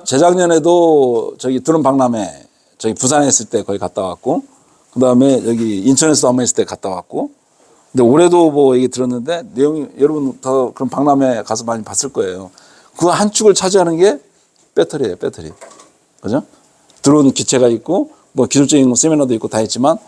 재작년에도 저기 드론 박람회 저기 부산에 있을 때 거기 갔다 왔고, 그 다음에 여기 인천에서도 한번 있을 때 갔다 왔고, 근데 올해도 뭐 얘기 들었는데 내용이 여러분 다 그런 박람회 가서 많이 봤을 거예요. 그 한 축을 차지하는 게 배터리예요, 배터리. 그죠? 드론 기체가 있고 뭐 기술적인 세미나도 있고 다 있지만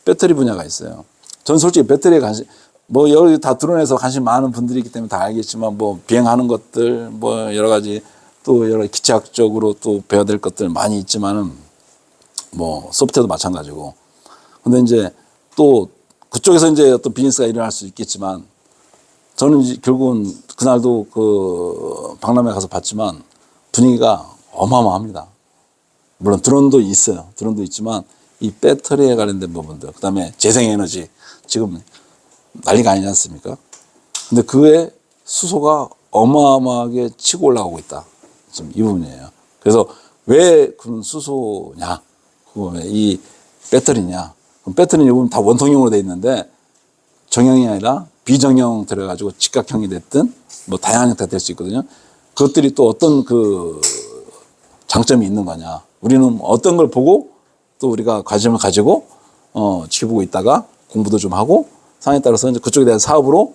배터리 분야가 있어요. 전 솔직히 배터리에 관심, 뭐 여기 다 드론에서 관심 많은 분들이기 때문에 다 알겠지만 뭐 비행하는 것들 뭐 여러 가지 또 여러 기체학적으로 또 배워야 될 것들 많이 있지만은 뭐 소프트웨어도 마찬가지고. 근데 이제 또 그쪽에서 이제 어떤 비즈니스가 일어날 수 있겠지만 저는 이제 결국은 그날도 그 박람회 가서 봤지만 분위기가 어마어마합니다. 물론 드론도 있어요. 드론도 있지만 이 배터리에 관련된 부분들, 그 다음에 재생에너지 지금 난리가 아니지 않습니까? 근데 그의 수소가 어마어마하게 치고 올라가고 있다. 지금 이 부분이에요. 그래서 왜 그런 수소냐? 이 배터리냐? 그럼 배터리는 요즘 다 원통형으로 돼 있는데 정형이 아니라 비정형 들어가지고 직각형이 됐든 뭐 다양한 형태가 될 수 있거든요. 그것들이 또 어떤 그 장점이 있는 거냐? 우리는 어떤 걸 보고 또 우리가 관심을 가지고 지켜보고 있다가 공부도 좀 하고 상황에 따라서 이제 그쪽에 대한 사업으로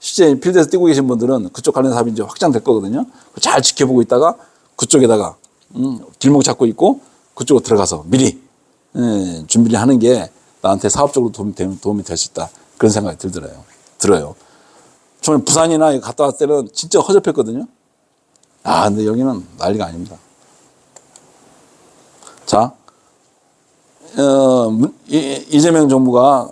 실제 필드에서 뛰고 계신 분들은 그쪽 관련 사업이 이제 확장될 거거든요. 잘 지켜보고 있다가 그쪽에다가 길목 잡고 있고 그쪽으로 들어가서 미리 준비를 하는 게 나한테 사업적으로 도움이 될 수 있다. 그런 생각이 들어요. 처음에 부산이나 갔다 왔을 때는 진짜 허접했거든요. 아, 근데 여기는 난리가 아닙니다. 자, 이재명 정부가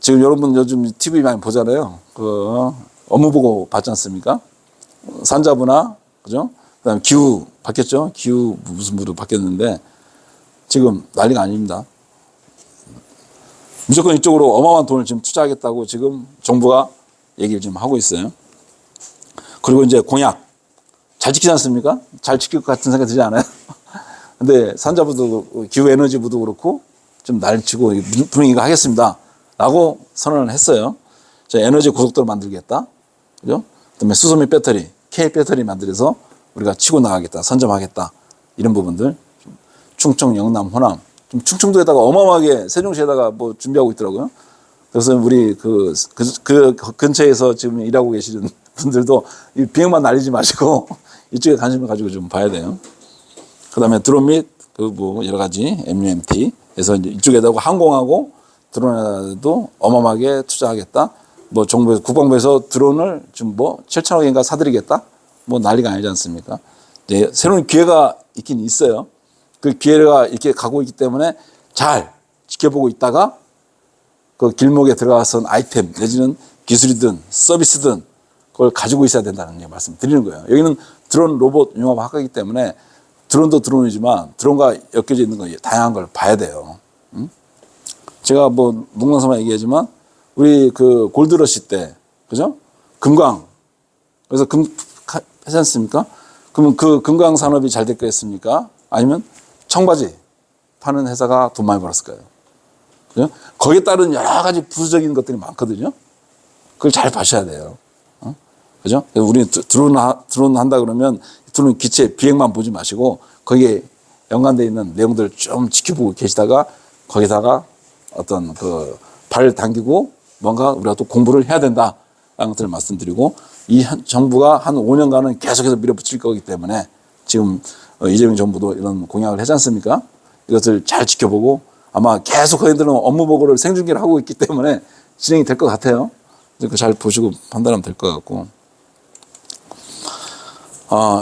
지금 여러분 요즘 TV 많이 보잖아요. 그 업무 보고 받지 않습니까? 산자부나, 그죠? 그 다음에 기후 바뀌었죠? 기후 무슨 부로 바뀌었는데 지금 난리가 아닙니다. 무조건 이쪽으로 어마어마한 돈을 지금 투자하겠다고 지금 정부가 얘기를 지금 하고 있어요. 그리고 이제 공약 잘 지키지 않습니까? 잘 지킬 것 같은 생각이 들지 않아요? 근데 산자부도 기후에너지부도 그렇고 좀 날치고 분명히 하겠습니다 라고 선언을 했어요. 에너지 고속도로 만들겠다, 그죠? 그다음에 수소 및 배터리, K 배터리 만들어서 우리가 치고 나가겠다, 선점하겠다, 이런 부분들. 충청, 영남, 호남, 좀 충청도에다가 어마어마하게 세종시에다가 뭐 준비하고 있더라고요. 그래서 우리 그 근처에서 지금 일하고 계시는 분들도 이 비행만 날리지 마시고 이쪽에 관심을 가지고 좀 봐야 돼요. 그 다음에 드론 및 그 뭐 여러 가지 MUMT 에서 이제 이쪽에다가 항공하고 드론에도 어마어마하게 투자하겠다. 뭐 정부에서, 국방부에서 드론을 지금 뭐 7천억인가 사들이겠다. 뭐 난리가 아니지 않습니까? 이제 새로운 기회가 있긴 있어요. 그 기회가 이렇게 가고 있기 때문에 잘 지켜보고 있다가 그 길목에 들어가선 아이템 내지는 기술이든 서비스든 그걸 가지고 있어야 된다는 말씀 드리는 거예요. 여기는 드론 로봇 융합학과이기 때문에 드론도 드론이지만 드론과 엮여져 있는 거 다양한 걸 봐야 돼요. 제가 뭐 농담삼아 얘기하지만 우리 그 골드러시 때, 그죠? 금광. 그래서 하지 않습니까? 그러면 그 금광 산업이 잘 됐겠습니까? 아니면 청바지 파는 회사가 돈 많이 벌었을까요? 그죠? 거기에 따른 여러 가지 부수적인 것들이 많거든요. 그걸 잘 봐셔야 돼요. 그죠? 우리 드론 한다 그러면 드론 기체 비행만 보지 마시고 거기에 연관되어 있는 내용들을 좀 지켜보고 계시다가 거기다가 어떤 그 발을 당기고 뭔가 우리가 또 공부를 해야 된다. 라는 것들을 말씀드리고 이 정부가 한 5년간은 계속해서 밀어붙일 거기 때문에 지금 이재명 정부도 이런 공약을 하지 않습니까? 이것을 잘 지켜보고 아마 계속 저희들은 업무 보고를 생중계를 하고 있기 때문에 진행이 될 것 같아요. 잘 보시고 판단하면 될 것 같고.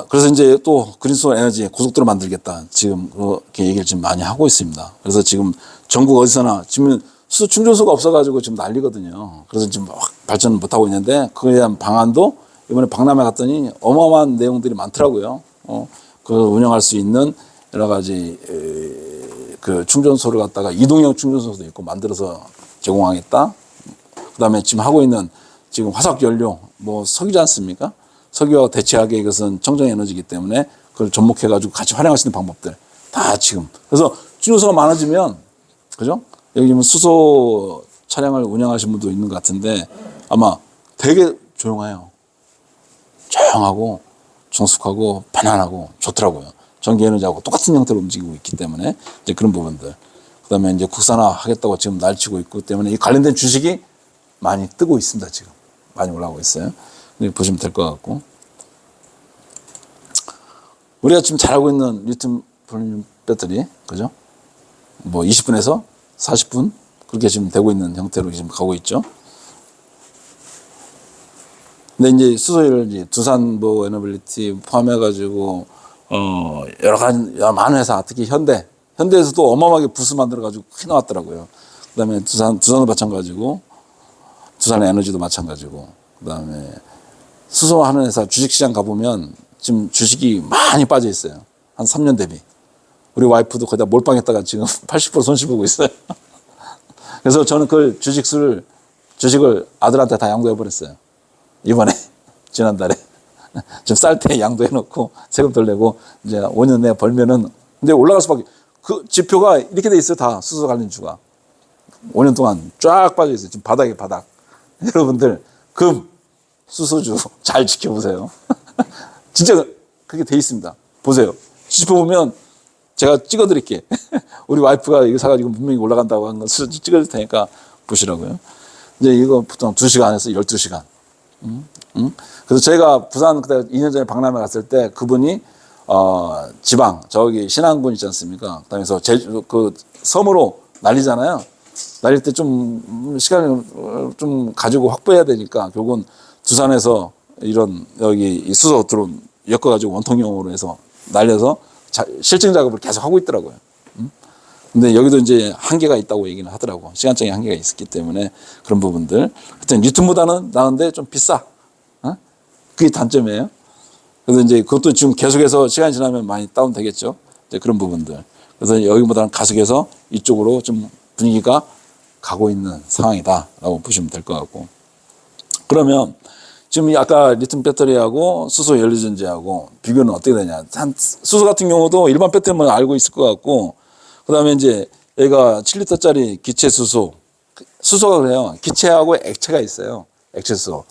그래서 이제 또 그린소 에너지 고속도로 만들겠다. 지금 그렇게 얘기를 지금 많이 하고 있습니다. 그래서 지금 전국 어디서나 지금 수소 충전소가 없어가지고 지금 난리거든요. 그래서 지금 막 발전을 못하고 있는데 그에 대한 방안도 이번에 박람회 갔더니 어마어마한 내용들이 많더라고요. 그 운영할 수 있는 여러 가지 그 충전소를 갖다가 이동형 충전소도 있고 만들어서 제공하겠다. 그다음에 지금 하고 있는 지금 화석 연료 뭐 석유지 않습니까? 석유와 대체하게 이것은 청정 에너지이기 때문에 그걸 접목해 가지고 같이 활용할 수 있는 방법들 다 지금. 그래서 충전소가 많아지면, 그죠? 여기 지금 수소 차량을 운영하시는 분도 있는 것 같은데 아마 되게 조용해요. 조용하고 정숙하고 편안하고 좋더라고요. 전기 에너지하고 똑같은 형태로 움직이고 있기 때문에 이제 그런 부분들. 그다음에 이제 국산화 하겠다고 지금 날치고 있고 때문에 이 관련된 주식이 많이 뜨고 있습니다. 지금 많이 올라오고 있어요. 보시면 될 것 같고, 우리가 지금 잘하고 있는 리튬 볼륨 배터리, 그죠? 뭐 20분에서 40분 그렇게 지금 되고 있는 형태로 지금 가고 있죠. 근데 이제 수소를 이제 두산 뭐 에너빌리티 포함해가지고 여러 가지 많은 회사, 특히 현대에서도 어마어마하게 부스 만들어가지고 크게 나왔더라고요. 그다음에 두산도 마찬가지고, 두산 에너지도 마찬가지고, 그다음에 수소하는 회사 주식시장 가보면 지금 주식이 많이 빠져 있어요. 한 3년 대비. 우리 와이프도 거기다 몰빵했다가 지금 80% 손실 보고 있어요. 그래서 저는 그 주식을 아들한테 다 양도해 버렸어요. 이번에 지난달에 좀 쌀 때 양도해 놓고 세금 덜 내고 이제 5년 내에 벌면은, 근데 올라갈 수밖에, 그 지표가 이렇게 돼 있어요. 다 수소 관련 주가 5년 동안 쫙 빠져 있어요. 지금 바닥에 바닥. 여러분들 금 수소주 잘 지켜보세요. 진짜 그렇게 돼 있습니다. 보세요. 지표 보면 제가 찍어드릴게. 우리 와이프가 이거 사가지고 분명히 올라간다고 한 거 찍어줄 테니까 보시라고요. 이제 이거 보통 2시간에서 12시간. 그래서 저희가 부산 그때 2년 전에 박람회 갔을 때 그분이 지방 저기 신안군 있지 않습니까? 그다음에서 제주 그 섬으로 날리잖아요. 날릴 때 좀 시간을 좀 가지고 확보해야 되니까 결국은 두산에서 이런 여기 수소 드론 엮어가지고 원통형으로 해서 날려서 실증 작업을 계속 하고 있더라고요. 근데 여기도 이제 한계가 있다고 얘기는 하더라고. 시간적인 한계가 있었기 때문에 그런 부분들. 하여튼 리튬보다는 나은데 좀 비싸. 그게 단점이에요. 그래서 이제 그것도 지금 계속해서 시간이 지나면 많이 다운되겠죠. 이제 그런 부분들. 그래서 여기보다는 가속해서 이쪽으로 좀 분위기가 가고 있는 상황이다라고 보시면 될 것 같고. 그러면 지금 아까 리튬 배터리하고 수소 연료전지하고 비교는 어떻게 되냐. 수소 같은 경우도 일반 배터리만 알고 있을 것 같고, 그 다음에 이제 얘가 7리터짜리 기체 수소가 그래요. 기체하고 액체가 있어요. 액체 수소.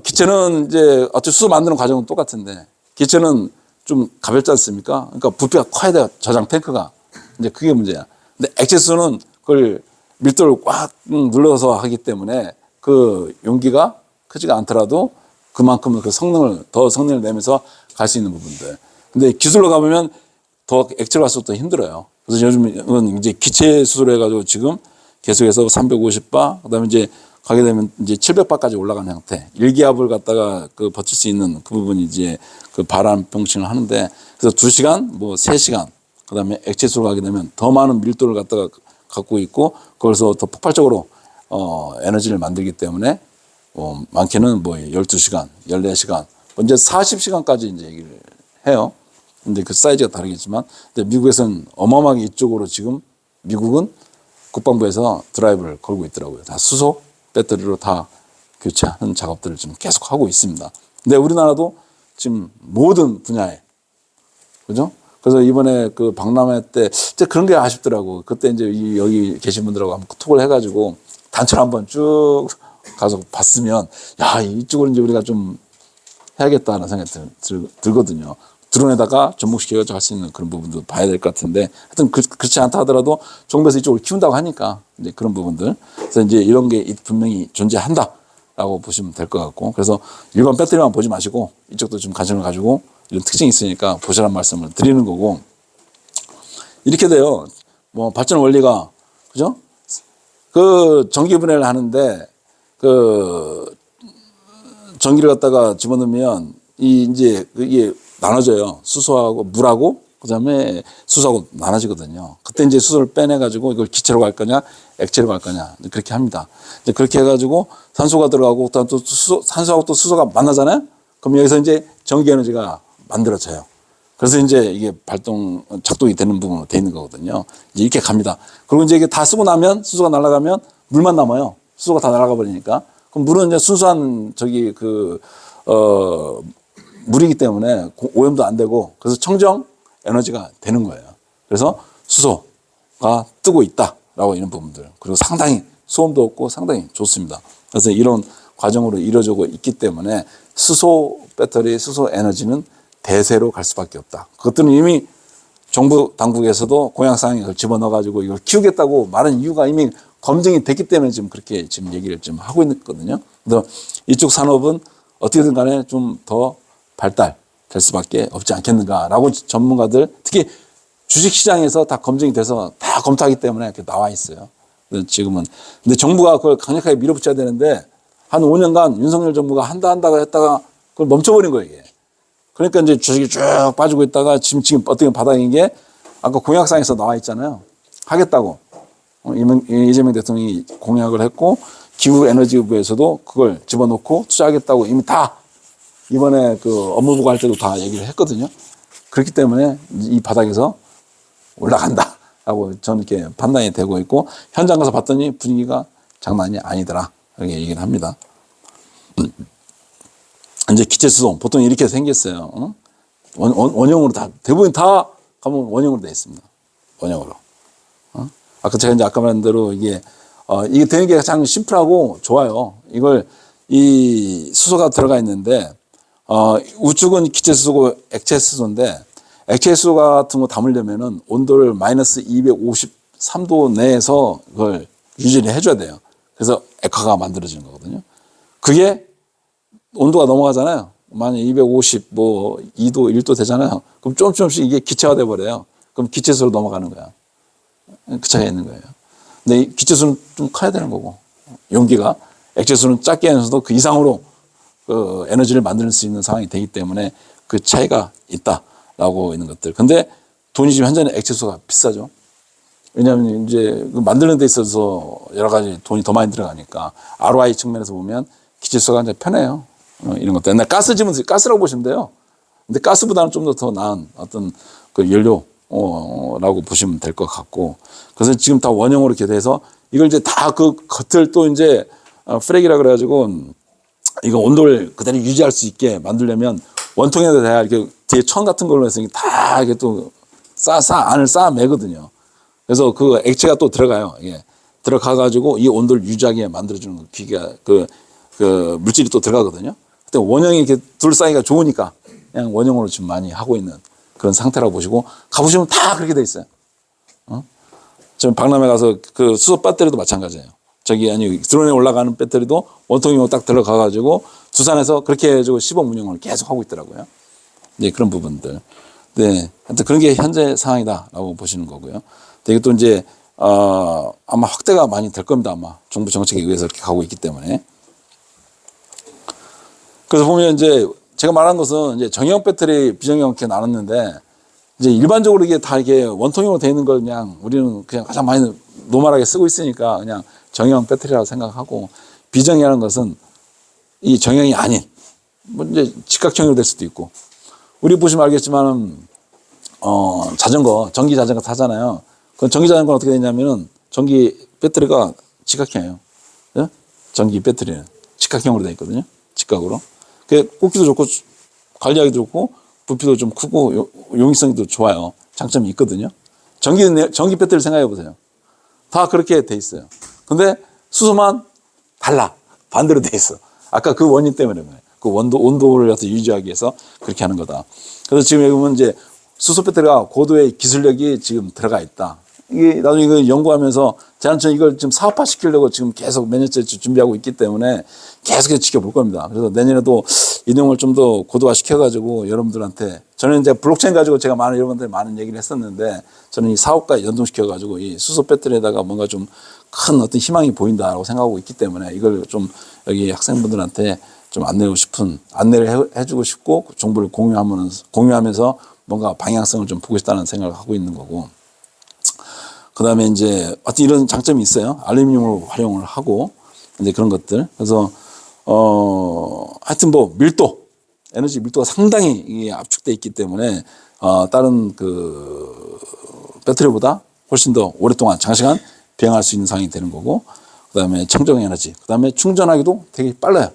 기체는 이제 어차피 수소 만드는 과정은 똑같은데, 기체는 좀 가볍지 않습니까? 그러니까 부피가 커야 돼요. 저장 탱크가. 이제 그게 문제야. 근데 액체 수소는 그걸 밀도를 꽉 눌러서 하기 때문에 그 용기가 크지가 않더라도 그만큼 그 더 성능을 내면서 갈 수 있는 부분들. 근데 기술로 가보면 더 액체로 갈수록 더 힘들어요. 그래서 요즘은 이제 기체 수소로 해가지고 지금 계속해서 350바, 그 다음에 이제 가게 되면 이제 700바까지 올라가는 형태. 일기압을 갖다가 그 버틸 수 있는 그 부분이 이제 그 바람 병칭을 하는데, 그래서 2시간, 뭐 3시간, 그 다음에 액체 수소로 가게 되면 더 많은 밀도를 갖다가 갖고 있고, 거기서 더 폭발적으로 에너지를 만들기 때문에 많게는 뭐 12시간, 14시간, 이제 40시간까지 이제 얘기를 해요. 근데 그 사이즈가 다르겠지만, 근데 미국에서는 어마어마하게 이쪽으로 지금 미국은 국방부에서 드라이브를 걸고 있더라고요. 다 수소 배터리로 다 교체하는 작업들을 지금 계속 하고 있습니다. 근데 우리나라도 지금 모든 분야에, 그죠? 그래서 이번에 그 박람회 때 진짜 그런 게 아쉽더라고. 그때 이제 여기 계신 분들하고 한번 톡을 해가지고 단체로 한번 쭉 가서 봤으면, 야, 이쪽을 이제 우리가 좀 해야겠다는 생각이 들거든요. 드론에다가 접목시켜서 할 수 있는 그런 부분도 봐야 될 것 같은데, 하여튼 그렇지 않다 하더라도 정부에서 이쪽을 키운다고 하니까 이제 그런 부분들. 그래서 이제 이런 게 분명히 존재한다라고 보시면 될 것 같고, 그래서 일반 배터리만 보지 마시고 이쪽도 좀 관심을 가지고 이런 특징이 있으니까 보시라는 말씀을 드리는 거고, 이렇게 돼요. 뭐 발전 원리가, 그죠? 그 전기 분해를 하는데 그 전기를 갖다가 집어넣으면 이제 이게 나눠져요. 수소하고 물하고 그다음에 수소하고 나눠지거든요. 그때 이제 수소를 빼내가지고 이걸 기체로 갈 거냐, 액체로 갈 거냐, 그렇게 합니다. 이제 그렇게 해가지고 산소가 들어가고 또 산소하고 또 수소가 만나잖아요. 그럼 여기서 이제 전기 에너지가 만들어져요. 그래서 이제 이게 작동이 되는 부분으로 돼 있는 거거든요. 이제 이렇게 갑니다. 그리고 이제 이게 다 쓰고 나면 수소가 날아가면 물만 남아요. 수소가 다 날아가 버리니까. 그럼 물은 이제 순수한 물이기 때문에 오염도 안 되고, 그래서 청정 에너지가 되는 거예요. 그래서 수소가 뜨고 있다라고 이런 부분들. 그리고 상당히 소음도 없고 상당히 좋습니다. 그래서 이런 과정으로 이루어지고 있기 때문에 수소 배터리, 수소 에너지는 대세로 갈 수밖에 없다. 그것들은 이미 정부 당국에서도 공약상에 그걸 집어넣어가지고 이걸 키우겠다고 말한 이유가 이미 검증이 됐기 때문에 지금 그렇게 지금 얘기를 좀 하고 있거든요. 그래서 이쪽 산업은 어떻게든 간에 좀 더 발달될 수밖에 없지 않겠는가라고 전문가들, 특히 주식시장에서 다 검증이 돼서 다 검토하기 때문에 이렇게 나와 있어요. 지금은. 근데 정부가 그걸 강력하게 밀어붙여야 되는데 한 5년간 윤석열 정부가 한다고 했다가 그걸 멈춰버린 거예요, 이게. 그러니까 이제 주식이 쭉 빠지고 있다가 지금 어떻게 바닥인 게 아까 공약상에서 나와 있잖아요. 하겠다고. 이재명 대통령이 공약을 했고 기후에너지부에서도 그걸 집어넣고 투자하겠다고 이미 다 이번에 그 업무보고 할 때도 다 얘기를 했거든요. 그렇기 때문에 이 바닥에서 올라간다라고 저는 이렇게 판단이 되고 있고 현장 가서 봤더니 분위기가 장난이 아니더라. 이렇게 얘기를 합니다. 이제 기체수송 보통 이렇게 생겼어요. 원형으로 다 대부분 다 가면 원형으로 돼 있습니다. 원형으로. 아까 제가 이제 아까 말한 대로 이게 되는 게 가장 심플하고 좋아요. 이걸 이 수소가 들어가 있는데 우측은 기체수소고 액체수소인데 액체수소 같은 거 담으려면은 온도를 마이너스 253도 내에서 그걸 유지를 해줘야 돼요. 그래서 액화가 만들어지는 거거든요. 그게 온도가 넘어가잖아요. 만약 250, 2도, 1도 되잖아요. 그럼 조금씩 이게 기체화 돼 버려요. 그럼 기체수로 넘어가는 거야. 그 차이가 있는 거예요. 근데 이 기체수는 좀 커야 되는 거고, 용기가 액체수는 작게 해서도 그 이상으로 그 에너지를 만들 수 있는 상황이 되기 때문에 그 차이가 있다라고 있는 것들. 근데 돈이 지금 현재는 액체수가 비싸죠. 왜냐하면 이제 만드는 데 있어서 여러 가지 돈이 더 많이 들어가니까 ROI 측면에서 보면 기체수가 이제 편해요. 이런 것들. 옛날 가스라고 보시면 돼요. 근데 가스보다는 좀 더 나은 어떤 그 연료라고 보시면 될 것 같고. 그래서 지금 다 원형으로 이렇게 돼서 이걸 이제 다 그 겉을 또 이제 프랙이라 그래가지고 이거 온도를 그대로 유지할 수 있게 만들려면 원통에다 다 이렇게 뒤에 천 같은 걸로 해서 다 이렇게 또 안을 매거든요. 그래서 그 액체가 또 들어가요. 이게 들어가가지고 이 온도를 유지하게 만들어주는 기계가 그 물질이 또 들어가거든요. 그때 원형이 이렇게 둘러싸기가 좋으니까 그냥 원형으로 지금 많이 하고 있는 그런 상태라고 보시고 가보시면 다 그렇게 돼 있어요. 지금 박람회 가서 그 수소 배터리도 마찬가지예요. 드론에 올라가는 배터리도 원통형으로 딱 들어가가지고 두산에서 그렇게 해가지고 시범 운영을 계속 하고 있더라고요. 네, 그런 부분들. 네, 하여튼 그런 게 현재 상황이다라고 보시는 거고요. 이게 또 이제 아마 확대가 많이 될 겁니다. 아마 정부 정책에 의해서 이렇게 가고 있기 때문에. 그래서 보면 이제 제가 말한 것은 이제 정형 배터리, 비정형 이렇게 나눴는데 이제 일반적으로 이게 다 이게 원통형으로 되어 있는 걸 그냥 우리는 그냥 가장 많이 노멀하게 쓰고 있으니까 그냥 정형 배터리라고 생각하고 비정형이라는 것은 이 정형이 아닌 뭐 이제 직각형으로 될 수도 있고 우리 보시면 알겠지만은 자전거, 전기 자전거 타잖아요. 그 전기 자전거는 어떻게 되냐면은 전기 배터리가 직각형이에요. 네? 전기 배터리는 직각형으로 되어 있거든요. 직각으로. 그 꽂기도 좋고 관리하기도 좋고 부피도 좀 크고 용이성도 좋아요. 장점이 있거든요. 전기 배터리 생각해 보세요. 다 그렇게 돼 있어요. 근데 수소만 달라. 반대로 돼 있어. 아까 그 원인 때문에 그 온도를 유지하기 위해서 그렇게 하는 거다. 그래서 지금 여기 보면 이제 수소 배터리가 고도의 기술력이 지금 들어가 있다. 이게 나중에 이거 연구하면서 저는 이걸 지금 사업화 시키려고 지금 계속 몇 년째 준비하고 있기 때문에 계속해서 지켜볼 겁니다. 그래서 내년에도 이 내용을 좀 더 고도화 시켜가지고 여러분들한테 저는 이제 블록체인 가지고 제가 여러분들 많은 얘기를 했었는데 저는 이 사업과 연동시켜가지고 이 수소 배터리에다가 뭔가 좀 큰 어떤 희망이 보인다라고 생각하고 있기 때문에 이걸 좀 여기 학생분들한테 좀 안내를 해주고 싶고 정보를 공유하면서 뭔가 방향성을 좀 보고 싶다는 생각을 하고 있는 거고. 그 다음에 이제 어떤 이런 장점이 있어요. 알루미늄으로 활용을 하고 이제 그런 것들. 그래서 하여튼 에너지 밀도가 상당히 압축돼 있기 때문에 다른 그 배터리보다 훨씬 더 오랫동안 장시간 비행할 수 있는 상황이 되는 거고. 그 다음에 청정 에너지. 그 다음에 충전하기도 되게 빨라요.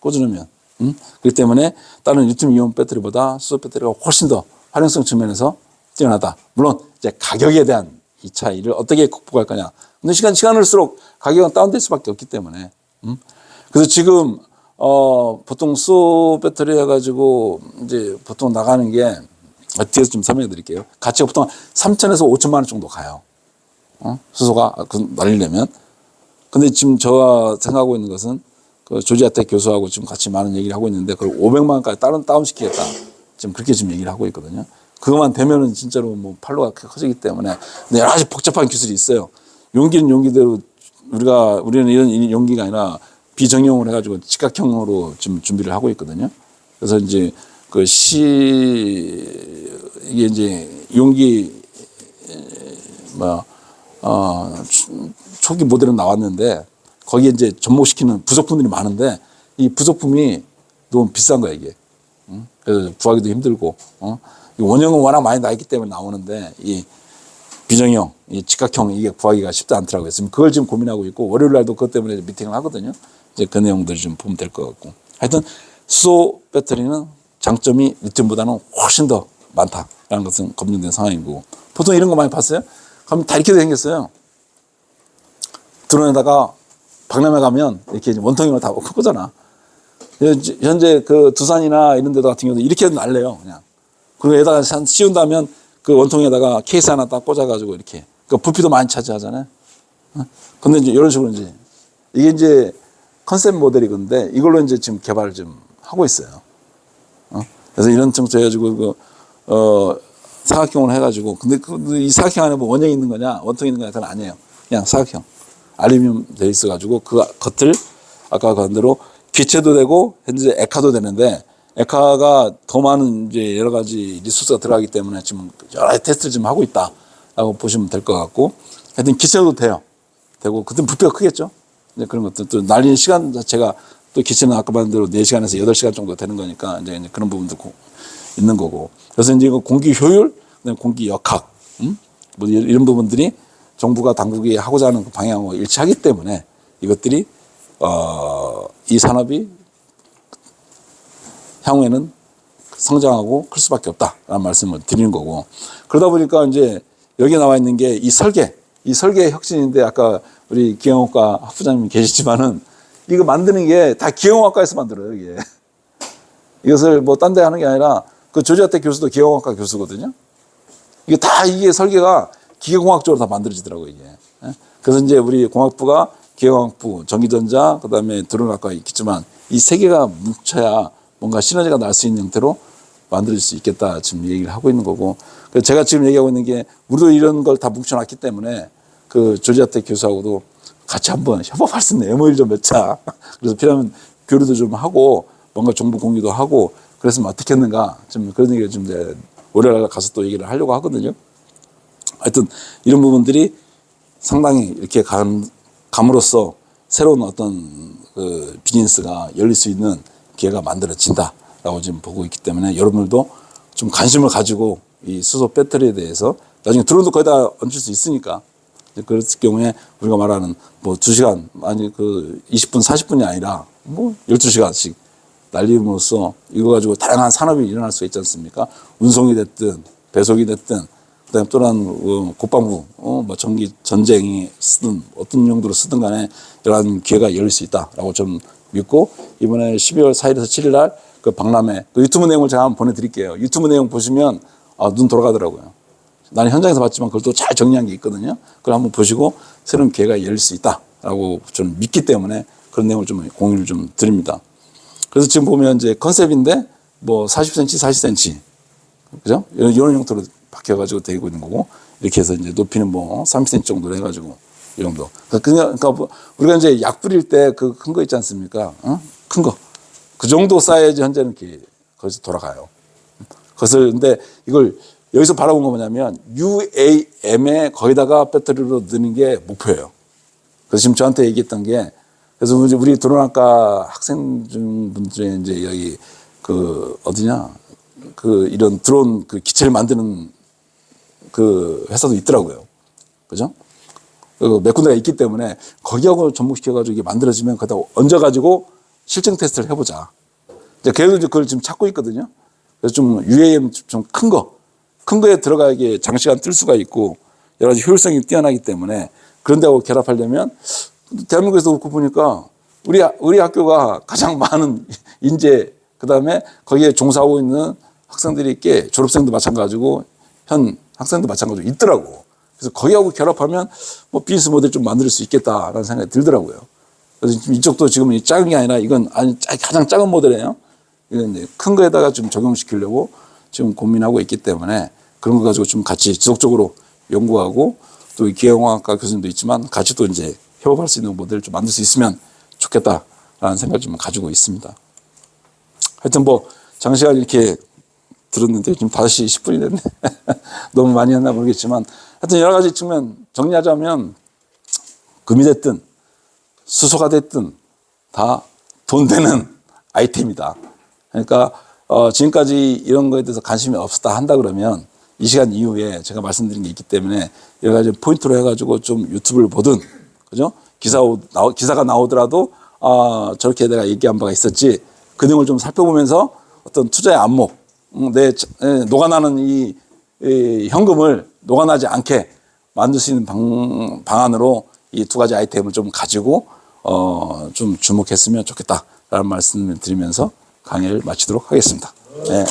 꽂으면. 그렇기 때문에 다른 리튬 이온 배터리보다 수소 배터리가 훨씬 더 활용성 측면에서 뛰어나다. 물론 이제 가격에 대한 이 차이를 어떻게 극복할 거냐. 근데 시간을 쓸수록 가격은 다운될 수밖에 없기 때문에. 그래서 지금 보통 수소 배터리 해가지고 이제 보통 나가는 게 뒤에서 좀 설명해 드릴게요. 가치가 보통 3천에서 5천만 원 정도 가요. 수소가 날리려면. 근데 지금 제가 생각하고 있는 것은 그 조지아텍 교수하고 지금 같이 많은 얘기를 하고 있는데 그걸 500만 원까지 다운시키겠다. 지금 그렇게 지금 얘기를 하고 있거든요. 그것만 되면은 진짜로 뭐 판로가 커지기 때문에. 근데 여러 가지 복잡한 기술이 있어요. 용기는 용기대로 우리는 이런 용기가 아니라 비정형으로 해가지고 직각형으로 지금 준비를 하고 있거든요. 그래서 이제 이게 이제 용기 초기 모델은 나왔는데 거기에 이제 접목시키는 부속품들이 많은데 이 부속품이 너무 비싼 거야 이게. 그래서 구하기도 힘들고. 원형은 워낙 많이 나 있기 때문에 나오는데 이 비정형, 이 직각형 이게 구하기가 쉽지 않더라고요. 지금 그걸 지금 고민하고 있고 월요일 날도 그것 때문에 미팅을 하거든요. 이제 그 내용들을 좀 보면 될 것 같고. 하여튼 수소 배터리는 장점이 리튬보다는 훨씬 더 많다라는 것은 검증된 상황이고. 보통 이런 거 많이 봤어요? 그럼 다 이렇게 생겼어요. 드론에다가 박람회 가면 이렇게 원통형으로 다 꽂잖아. 현재 그 두산이나 이런 데도 같은 경우도 이렇게 날래요, 그냥. 그리고 에다가 씌운다면 그 원통에다가 케이스 하나 딱 꽂아가지고 이렇게. 그 부피도 많이 차지하잖아요. 근데 이제 이런 식으로 이게 이제 컨셉 모델이건데 이걸로 이제 지금 개발을 좀 하고 있어요. 그래서 이런 청소 해가지고 사각형으로 해가지고 근데 이 사각형 안에 뭐 원형이 있는 거냐 원통이 있는 거냐 그건 아니에요. 그냥 사각형. 알루미늄 돼 있어가지고 그 겉을 아까 그런 대로 기체도 되고 현재 액화도 되는데 액화가 더 많은 이제 여러 가지 리소스가 들어가기 때문에 지금 여러 가지 테스트를 좀 하고 있다라고 보시면 될 것 같고 하여튼 기체도 돼요. 되고 그때 부피가 크겠죠. 이제 그런 것들 또 날리는 시간 자체가 또 기체는 아까 말한 대로 4시간에서 8시간 정도 되는 거니까 이제 그런 부분도 있는 거고. 그래서 이제 공기 효율, 그다음에 공기 역학, 뭐 이런 부분들이 정부가 당국이 하고자 하는 그 방향과 일치하기 때문에 이것들이 이 산업이 향후에는 성장하고 클 수밖에 없다라는 말씀을 드리는 거고. 그러다 보니까 이제 여기 나와 있는 게 이 설계 혁신인데 아까 우리 기형학과 학부장님이 계시지만은 이거 만드는 게 다 기형학과에서 만들어요, 이게. 이것을 뭐 딴 데 하는 게 아니라 그 조지아텍 교수도 기형학과 교수거든요. 이게 설계가 기계공학적으로 다 만들어지더라고요, 이게. 그래서 이제 우리 공학부가 기계공학부, 전기전자, 그 다음에 드론학과가 있겠지만 이 세 개가 뭉쳐야 뭔가 시너지가 날 수 있는 형태로 만들 수 있겠다 지금 얘기를 하고 있는 거고. 그래서 제가 지금 얘기하고 있는 게 우리도 이런 걸 다 뭉쳐놨기 때문에 그 조지아텍 교수하고도 같이 한번 협업할 수 있는 MOU 좀 맺자. 그래서 필요하면 교류도 좀 하고 뭔가 정보 공유도 하고 그랬으면 어떻겠는가. 좀 그런 얘기를 좀 이제 월요일 가서 또 얘기를 하려고 하거든요. 하여튼 이런 부분들이 상당히 이렇게 감으로써 새로운 어떤 그 비즈니스가 열릴 수 있는 기회가 만들어진다라고 지금 보고 있기 때문에 여러분들도 좀 관심을 가지고 이 수소 배터리에 대해서 나중에 드론도 거의 다 얹을 수 있으니까 그럴 경우에 우리가 말하는 뭐 2시간 아니 그 20분 40분이 아니라 뭐 12시간씩 날림으로써 이거 가지고 다양한 산업이 일어날 수 있지 않습니까? 운송이 됐든 배송이 됐든 그다음에 또한 국방부 뭐 전기 전쟁이 쓰든 어떤 용도로 쓰든 간에 이러한 기회가 열릴 수 있다라고 좀 믿고 이번에 12월 4일에서 7일 날 그 박람회 그 유튜브 내용을 제가 한번 보내드릴게요. 유튜브 내용 보시면 눈 돌아가더라고요. 나는 현장에서 봤지만 그걸 또 잘 정리한 게 있거든요. 그걸 한번 보시고 새로운 기회가 열릴 수 있다라고 저는 믿기 때문에 그런 내용을 좀 공유를 좀 드립니다. 그래서 지금 보면 이제 컨셉인데 뭐 40cm, 40cm, 그죠? 이런 형태로 바뀌어가지고 되고 있는 거고 이렇게 해서 이제 높이는 뭐 30cm 정도로 해가지고 이 정도. 그러니까 우리가 이제 약 뿌릴 때 그 큰 거 있지 않습니까? 큰 거. 그 정도 사이즈 현재는 이렇게 거기서 돌아가요. 그것을 근데 이걸 여기서 바라본 거 뭐냐면 UAM에 거기다가 배터리로 넣는 게 목표예요. 그래서 지금 저한테 얘기했던 게 그래서 우리 드론학과 학생분들이 이제 여기 그 어디냐 그 이런 드론 그 기체를 만드는 그 회사도 있더라고요. 그죠? 몇 군데가 있기 때문에 거기하고 접목시켜가지고 이게 만들어지면 거기다 얹어가지고 실증 테스트를 해보자. 이제 걔도 그걸 지금 찾고 있거든요. 그래서 좀 UAM 좀 큰 거에 들어가 이게 장시간 뜰 수가 있고 여러 가지 효율성이 뛰어나기 때문에 그런 데하고 결합하려면 대한민국에서 그렇고 보니까 우리 학교가 가장 많은 인재, 그 다음에 거기에 종사하고 있는 학생들이 꽤 졸업생도 마찬가지고 현 학생도 마찬가지고 있더라고. 그래서 거기하고 결합하면 뭐 비즈니스 모델 좀 만들 수 있겠다라는 생각이 들더라고요. 그래서 지금 이쪽도 지금 작은 게 아니라 이건 가장 작은 모델이에요. 이건 이제 큰 거에다가 좀 적용시키려고 지금 고민하고 있기 때문에 그런 거 가지고 좀 같이 지속적으로 연구하고 또 기계공학과 교수님도 있지만 같이 또 이제 협업할 수 있는 모델을 좀 만들 수 있으면 좋겠다라는 생각을 좀 가지고 있습니다. 하여튼 뭐 장시간 이렇게 들었는데 지금 5시 10분이 됐네. 너무 많이 했나 모르겠지만 하여튼 여러 가지 측면 정리하자면 금이 됐든 수소가 됐든 다 돈 되는 아이템이다. 그러니까 지금까지 이런 거에 대해서 관심이 없었다 한다 그러면 이 시간 이후에 제가 말씀드린 게 있기 때문에 여러 가지 포인트로 해가지고 좀 유튜브를 보든, 그죠? 기사가 나오더라도 저렇게 내가 얘기한 바가 있었지, 그 내용을 좀 살펴보면서 어떤 투자의 안목, 녹아나는 이 현금을 녹아나지 않게 만들 수 있는 방안으로 이 두 가지 아이템을 좀 가지고 좀 주목했으면 좋겠다라는 말씀을 드리면서 강의를 마치도록 하겠습니다. 네.